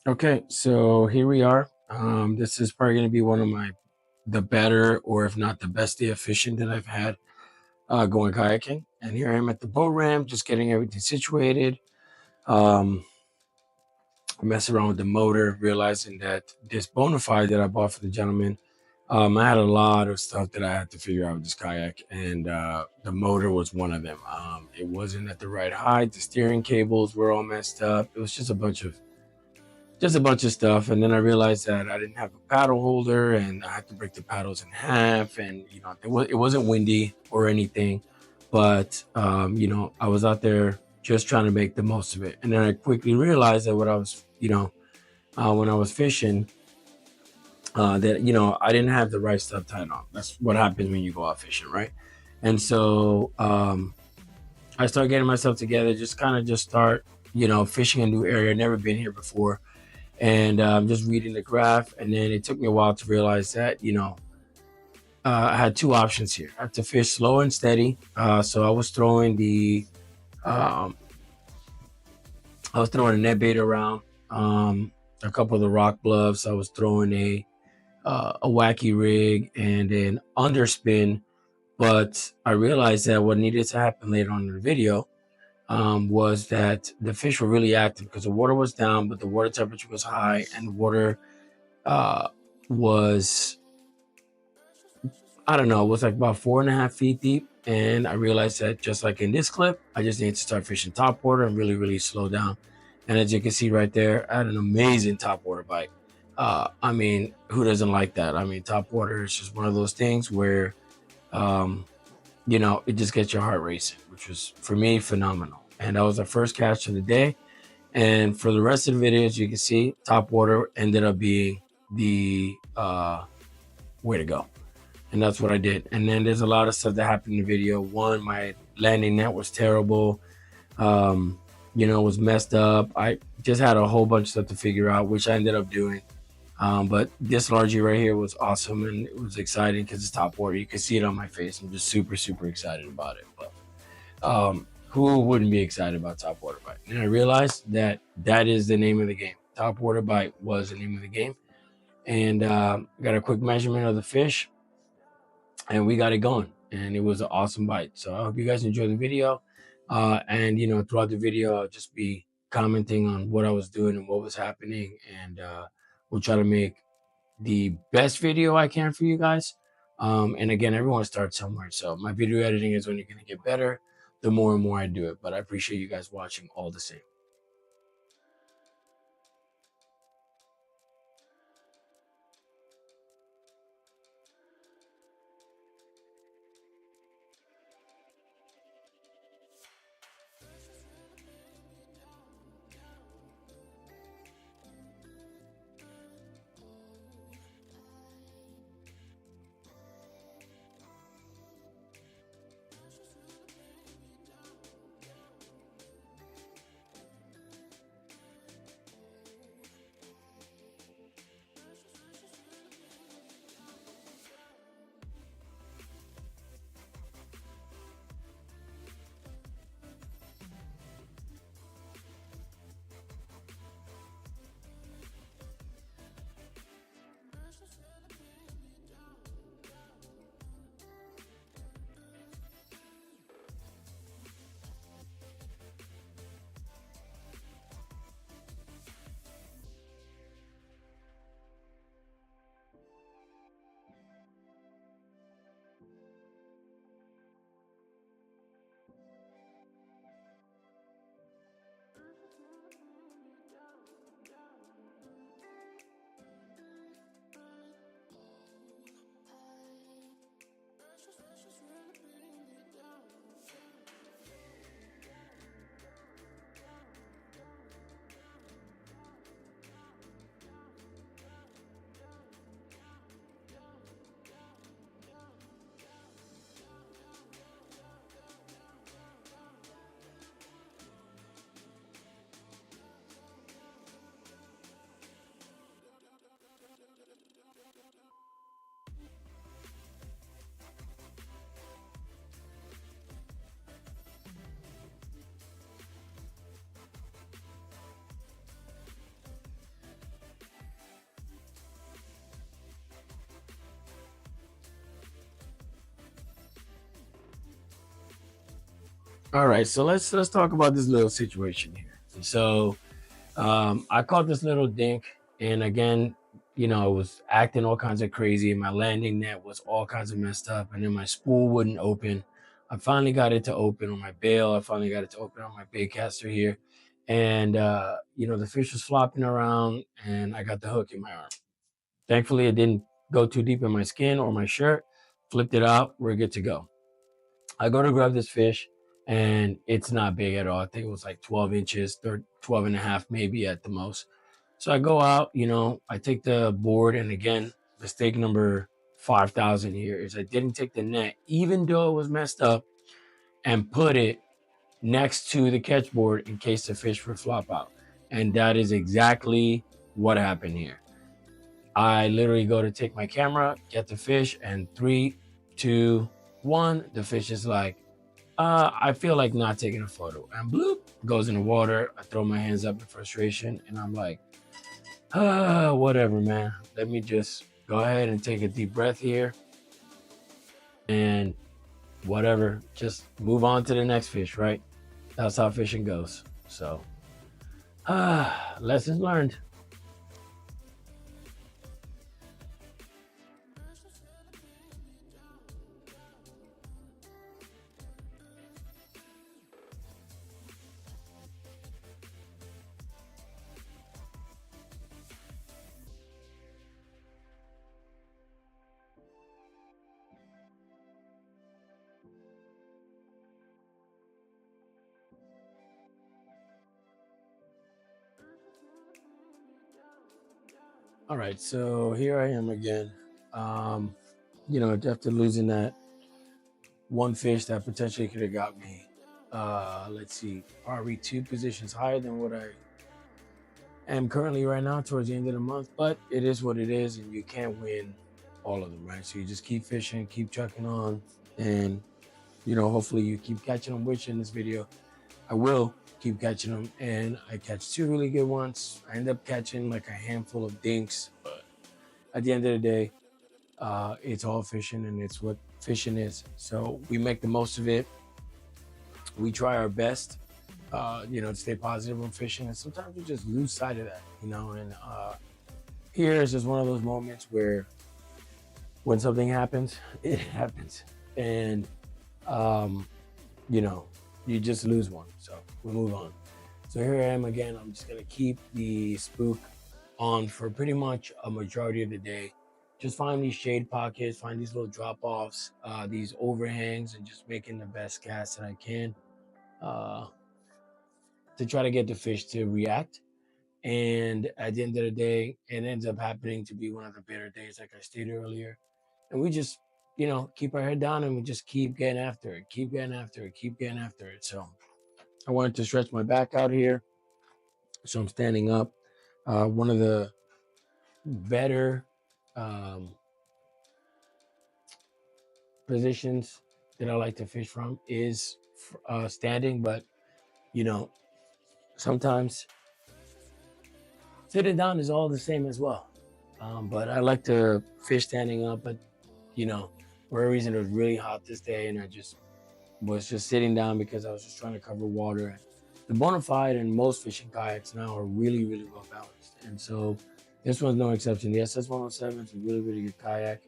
Okay, so here we are. This is probably going to be one of the better, or if not the best day of fishing that I've had going kayaking. And here I am at the boat ramp, just getting everything situated. Um, Messing around with the motor, realizing that this Bonafide that I bought for the gentleman, I had a lot of stuff that I had to figure out with this kayak, and the motor was one of them. It wasn't at the right height. The steering cables were all messed up. It was just a bunch of stuff. And then I realized that I didn't have a paddle holder, and I had to break the paddles in half. And it wasn't windy or anything, but I was out there just trying to make the most of it. And then I quickly realized that when I was fishing, that I didn't have the right stuff tied on. That's what happens when you go out fishing, right? And so I started getting myself together, just kind of just start fishing a new area. Never been here before, and just reading the graph. And then it took me a while to realize that I had two options here. I had to fish slow and steady. So um, I was throwing a net bait around, a couple of the rock bluffs. I was throwing a wacky rig and an underspin. But I realized that what needed to happen later on in the video was that the fish were really active because the water was down, but the water temperature was high, and the water uh, was, I don't know, it was like about 4.5 feet deep. And I realized that just like in this clip, I just need to start fishing top water and really, really slow down. And as you can see right there, I had an amazing top water bite. I mean, who doesn't like that? I mean, top water is just one of those things where, um, it just gets your heart racing, which was for me phenomenal. And that was our first catch of the day. And for the rest of the videos, you can see top water ended up being the way to go. And that's what I did. And then there's a lot of stuff that happened in the video. One, my landing net was terrible. Um, was messed up. I just had a whole bunch of stuff to figure out, which I ended up doing. But this largie right here was awesome, and it was exciting because it's top water. You can see it on my face. I'm just super, super excited about it. But who wouldn't be excited about top water bite? And I realized that that is the name of the game. Top water bite was the name of the game. And got a quick measurement of the fish, and we got it going. And it was an awesome bite. So I hope you guys enjoyed the video. And throughout the video, I'll just be commenting on what I was doing and what was happening, and we'll try to make the best video I can for you guys. And again, everyone starts somewhere. So my video editing is only going to get better the more and more I do it. But I appreciate you guys watching all the same. All right, so let's talk about this little situation here. So I caught this little dink, and again, it was acting all kinds of crazy. My landing net was all kinds of messed up, and then my spool wouldn't open. I finally got it to open on my bail. I finally got it to open on my bait caster here, and the fish was flopping around, and I got the hook in my arm. Thankfully, it didn't go too deep in my skin or my shirt. Flipped it out. We're good to go. I go to grab this fish, and it's not big at all. I think it was like 12 inches, 12 and a half, maybe at the most. So I go out, I take the board, and again, mistake number 5,000 here is I didn't take the net, even though it was messed up, and put it next to the catch board in case the fish would flop out. And that is exactly what happened here. I literally go to take my camera, get the fish, and 3, 2, 1, the fish is like, I feel like not taking a photo. And bloop, goes in the water. I throw my hands up in frustration, and I'm like, whatever, man. Let me just go ahead and take a deep breath here, and whatever, just move on to the next fish, right? That's how fishing goes. So, lessons learned. All right, so here I am again. Um, after losing that one fish that potentially could have got me, let's see, probably 2 positions higher than what I am currently right now towards the end of the month. But it is what it is, and you can't win all of them, right? So you just keep fishing, keep chucking on, and hopefully you keep catching them. Which in this video, I will keep catching them, and I catch 2 really good ones. I end up catching like a handful of dinks, but at the end of the day, it's all fishing, and it's what fishing is. So we make the most of it. We try our best, to stay positive when fishing, and sometimes we just lose sight of that, And here is just one of those moments where when something happens, it happens, and um, you know, you just lose one. So we move on. So here I am again. I'm just gonna keep the spook on for pretty much a majority of the day. Just find these shade pockets, find these little drop offs, these overhangs, and just making the best cast that I can uh, to try to get the fish to react. And at the end of the day, it ends up happening to be one of the better days, like I stated earlier. And we just, keep our head down, and we just keep getting after it, keep getting after it, keep getting after it. So I wanted to stretch my back out here. So I'm standing up. One of the better um, positions that I like to fish from is standing, but you know, sometimes sitting down is all the same as well. But I like to fish standing up, but for a reason it was really hot this day, and I just was just sitting down because I was just trying to cover water. The bona fide and most fishing kayaks now are really, really well balanced, and so this one's no exception. The SS 107 is a really, really good kayak,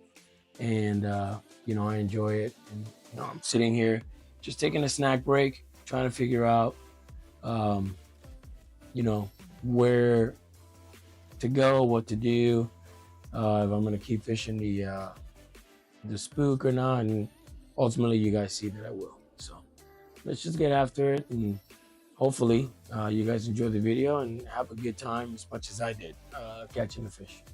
and I enjoy it. And I'm sitting here just taking a snack break, trying to figure out um, where to go, what to do, if I'm gonna keep fishing the spook or not, and ultimately you guys see that I will. So let's just get after it, and hopefully you guys enjoy the video and have a good time as much as I did catching the fish.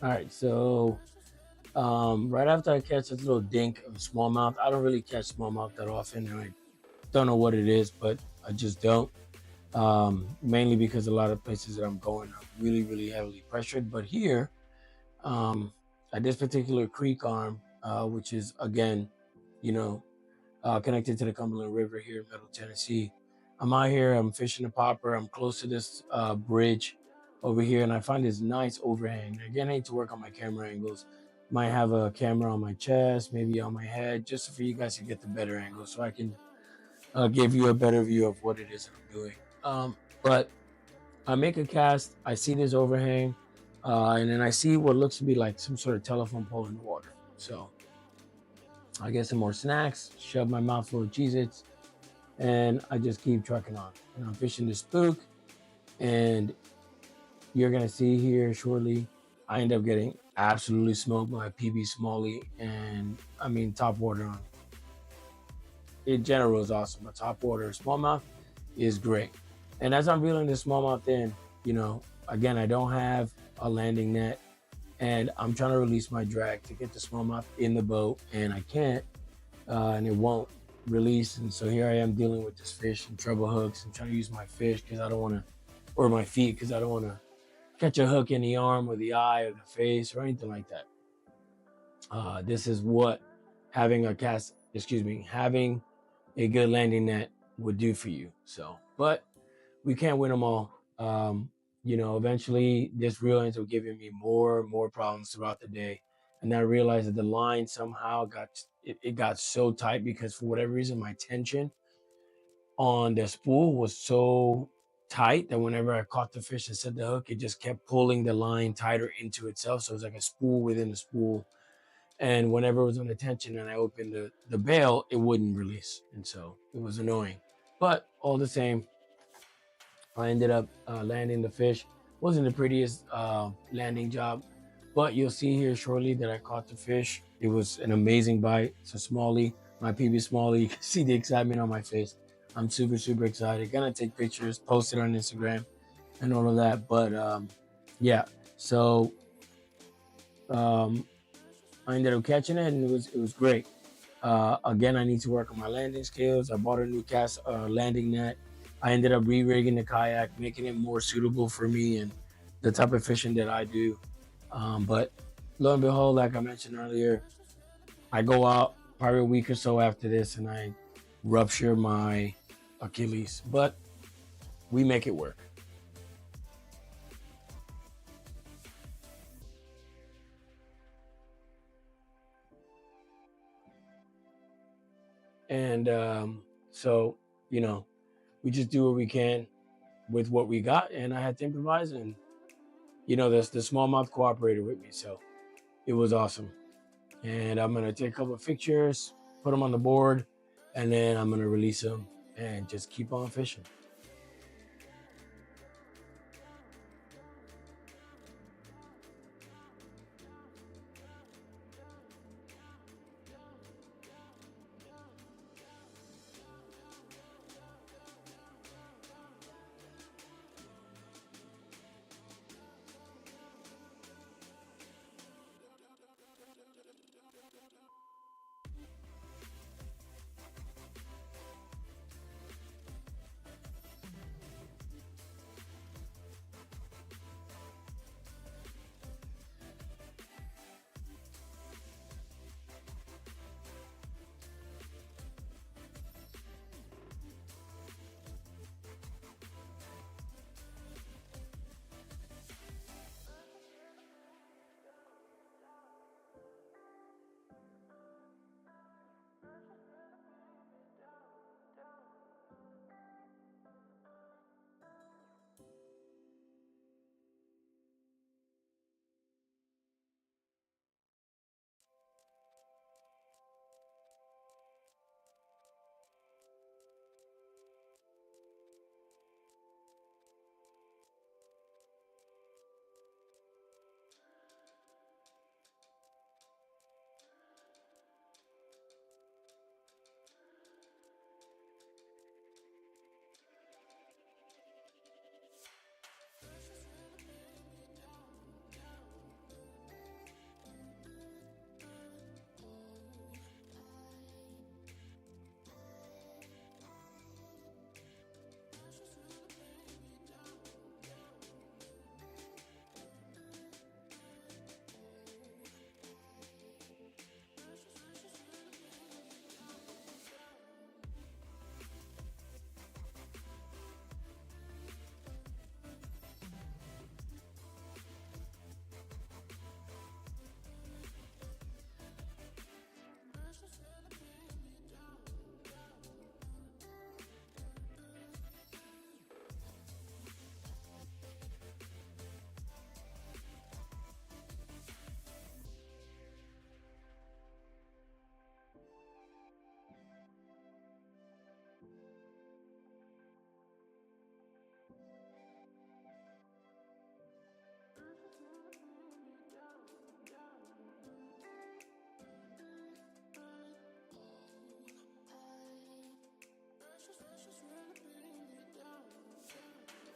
All right, so right after I catch this little dink of smallmouth, I don't really catch smallmouth that often, and I don't know what it is, but I just don't. Mainly because a lot of places that I'm going are really, really heavily pressured. But here, um, at this particular creek arm, which is again, you know, connected to the Cumberland River here in Middle Tennessee. I'm out here, I'm fishing a popper. I'm close to this bridge over here, and I find this nice overhang. Again, I need to work on my camera angles. Might have a camera on my chest, maybe on my head, just for you guys to get the better angle so I can give you a better view of what it is that I'm doing. But I make a cast, I see this overhang, and then I see what looks to be like some sort of telephone pole in the water. So I get some more snacks, shove my mouth full of Cheez Its, and I just keep trucking on. And I'm fishing the spook, and you're gonna see here shortly. I end up getting absolutely smoked by a PB Smalley, and I mean TopWater on. In general is awesome, but TopWater smallmouth is great. And as I'm reeling the smallmouth in, again I don't have a landing net, and I'm trying to release my drag to get the smallmouth in the boat, and I can't, and it won't release. And so here I am dealing with this fish and treble hooks and trying to use my fish because I don't want to, or my feet because I don't want to catch a hook in the arm or the eye or the face or anything like that. This is what having a good landing net would do for you. So, but we can't win them all. Eventually this reel ends up giving me more and more problems throughout the day. And I realized that the line somehow it got so tight because for whatever reason my tension on the spool was so tight that whenever I caught the fish and set the hook, it just kept pulling the line tighter into itself. So it was like a spool within a spool. And whenever it was under tension and I opened the bail, it wouldn't release. And so it was annoying. But all the same, I ended up landing the fish. Wasn't the prettiest landing job, but you'll see here shortly that I caught the fish. It was an amazing bite. It's a smallie, my PB smallie. You can see the excitement on my face. I'm super, super excited. Gonna take pictures, post it on Instagram and all of that. But yeah, so um, I ended up catching it, and it was great. Again, I need to work on my landing skills. I bought a new cast landing net. I ended up re-rigging the kayak, making it more suitable for me and the type of fishing that I do. But lo and behold, like I mentioned earlier, I go out probably a week or so after this, and I rupture my Achilles. But we make it work. And so, you know, we just do what we can with what we got, and I had to improvise. And the smallmouth cooperated with me, so it was awesome. And I'm gonna take a couple of pictures, put them on the board, and then I'm gonna release them and just keep on fishing.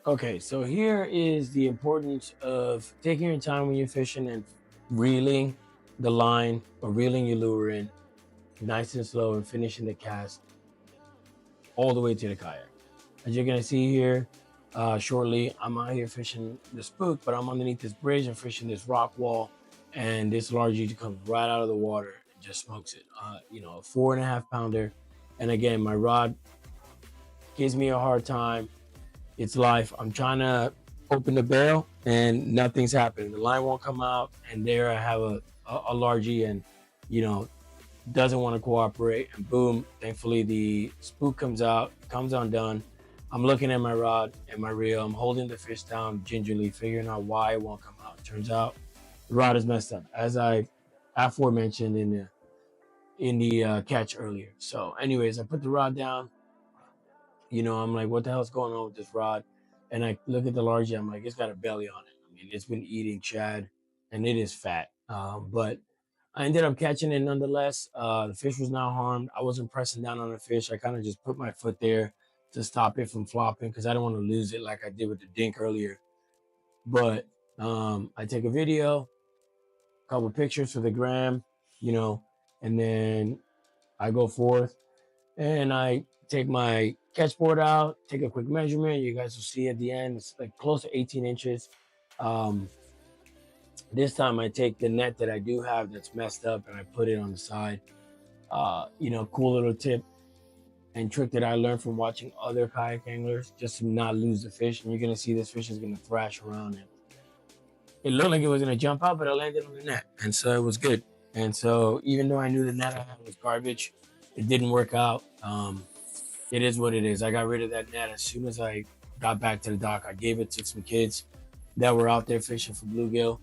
Okay, so here is the importance of taking your time when you're fishing and reeling the line or reeling your lure in nice and slow and finishing the cast all the way to the kayak. As you're gonna see here shortly, I'm out here fishing the spook, but I'm underneath this bridge and fishing this rock wall, and this largie comes right out of the water and just smokes it. A 4.5 pounder, and again, my rod gives me a hard time. It's life. I'm trying to open the barrel and nothing's happening. The line won't come out, and there I have a largie, and you know doesn't want to cooperate, and boom, thankfully the spook comes out, comes undone. I'm looking at my rod and my reel. I'm holding the fish down gingerly, figuring out why it won't come out. Turns out the rod is messed up, as I aforementioned in the catch earlier. So anyways, I put the rod down. I'm like, what the hell's going on with this rod? And I look at the largie. I'm like, it's got a belly on it. I mean, it's been eating shad, and it is fat. But I ended up catching it nonetheless. The fish was not harmed. I wasn't pressing down on the fish. I kind of just put my foot there to stop it from flopping because I don't want to lose it like I did with the dink earlier. But I take a video, a couple pictures for the gram, you know, and then I go forth and I take my catch board out, take a quick measurement. You guys will see at the end, it's like close to 18 inches. Um, this time I take the net that I do have that's messed up and I put it on the side. Cool little tip and trick that I learned from watching other kayak anglers just to not lose the fish. And you're gonna see this fish is gonna thrash around, and it looked like it was gonna jump out, but it landed on the net, and so it was good. And so even though I knew the net I had was garbage, it didn't work out. It is what it is. I got rid of that net as soon as I got back to the dock. I gave it to some kids that were out there fishing for bluegill.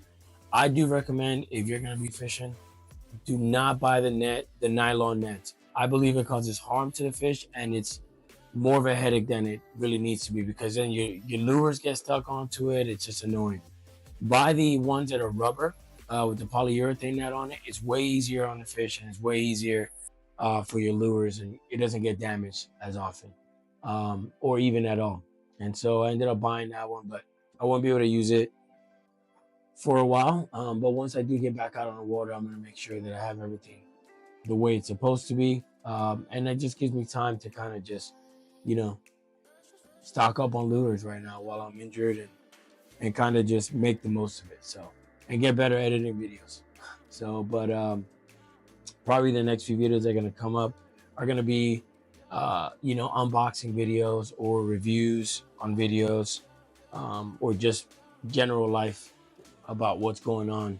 I do recommend, if you're gonna be fishing, do not buy the nylon nets. I believe it causes harm to the fish, and it's more of a headache than it really needs to be, because then your lures get stuck onto it. It's just annoying. Buy the ones that are rubber with the polyurethane net on it. It's way easier on the fish, and it's way easier for your lures, and it doesn't get damaged as often or even at all. And so I ended up buying that one, but I won't be able to use it for a while. But once I do get back out on the water, I'm going to make sure that I have everything the way it's supposed to be. And that just gives me time to kind of just, you know, stock up on lures right now while I'm injured, and kind of just make the most of it. So, and get better editing videos. So, but probably the next few videos that are going to come up are going to be, unboxing videos or reviews on videos, or just general life about what's going on